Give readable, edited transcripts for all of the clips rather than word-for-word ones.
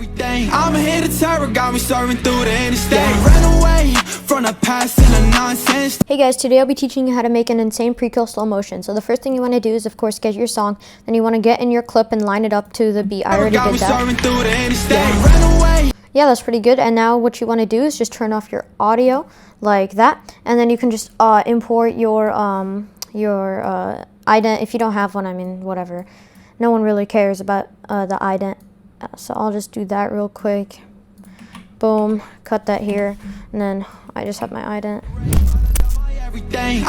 I'm here to terror, got me serving through the interstate. Ran away from the past and the nonsense. Hey guys, today I'll be teaching you how to make an insane pre-kill slow motion. So the first thing you want to do is, of course, get your song. Then you want to get in your clip and line it up to the beat. I already did that. Yeah, that's pretty good. And now what you want to do is just turn off your audio like that, and then you can just import your ident. If you don't have one, I mean, whatever. No one really cares about the ident. So I'll just do that real quick. Boom, cut that here, and then I just have my ident. Okay.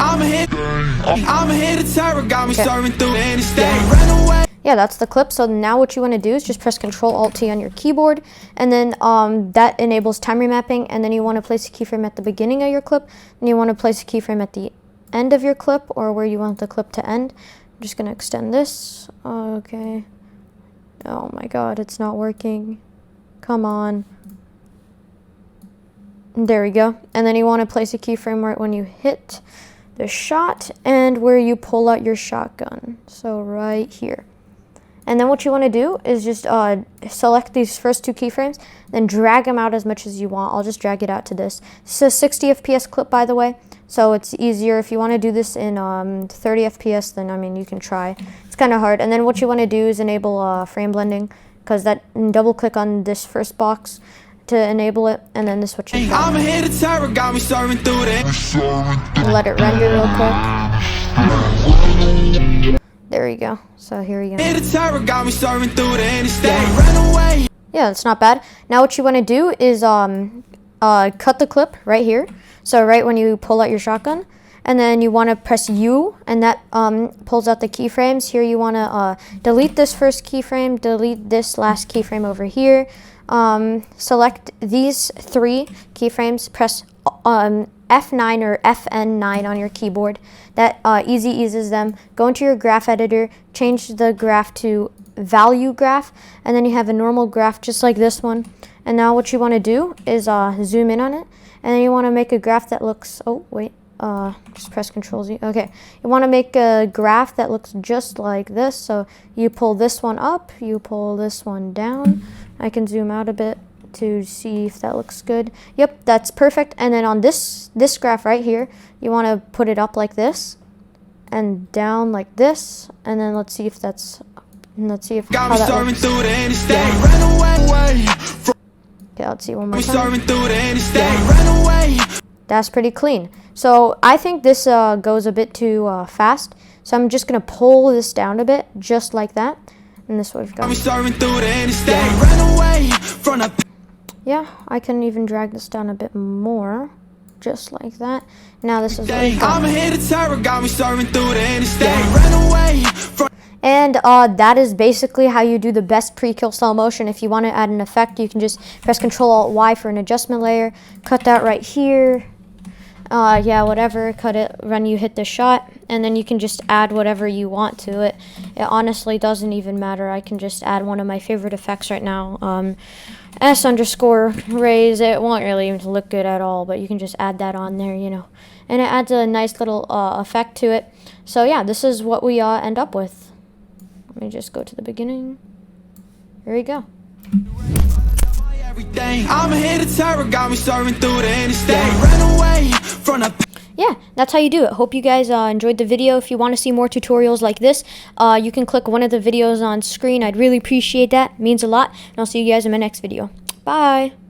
Yeah, that's the clip. So now what you want to do is just press Ctrl-Alt-T on your keyboard, and then that enables time remapping, and then you want to place a keyframe at the beginning of your clip, and you want to place a keyframe at the end of your clip, or where you want the clip to end. I'm just going to extend this. Okay. Oh my god, it's not working. Come on. There we go. And then you want to place a keyframe right when you hit the shot and where you pull out your shotgun. So right here. And then what you want to do is just select these first two keyframes, then drag them out as much as you want. I'll just drag it out to this. This is a 60 FPS clip, by the way, so it's easier. If you want to do this in 30 FPS, then I mean, you can try. It's kind of hard. And then what you want to do is enable frame blending, because double click on this first box to enable it, and then this what you let it render real quick. There you go. So here you go. Yeah, that's not bad. Now what you want to do is cut the clip right here. So right when you pull out your shotgun, and then you want to press U, and that pulls out the keyframes. Here you want to delete this first keyframe, delete this last keyframe over here. Select these three keyframes, press F9 or FN9 on your keyboard. That easy eases them. Go into your graph editor, change the graph to value graph, and then you have a normal graph just like this one. And now what you want to do is zoom in on it, and then you want to make a graph that looks, oh wait, just press Ctrl-Z. Okay, you want to make a graph that looks just like this. So you pull this one up, you pull this one down. I can zoom out a bit to see if that looks good. Yep, that's perfect. And then on this graph right here, you want to put it up like this and down like this, and then let's see if how that looks. Okay, let's see one more time. That's pretty clean. So I think this goes a bit too fast, so I'm just gonna pull this down a bit, just like that, and this would have gone. Yeah, I can even drag this down a bit more, just like that. Now this is and that is basically how you do the best pre-kill slow motion. If you want to add an effect, you can just press Ctrl-Alt-Y for an adjustment layer, cut that right here. Yeah, whatever, cut it when you hit the shot, and then you can just add whatever you want to it. It honestly doesn't even matter. I can just add one of my favorite effects right now, S_raise. It won't really look good at all, but you can just add that on there, you know, and it adds a nice little effect to it. So yeah, this is what we end up with. Let me just go to the beginning. Here we go. Yeah, that's how you do it. Hope you guys enjoyed the video. If you want to see more tutorials like this, you can click one of the videos on screen. I'd really appreciate that. It means a lot. And I'll see you guys in my next video. Bye.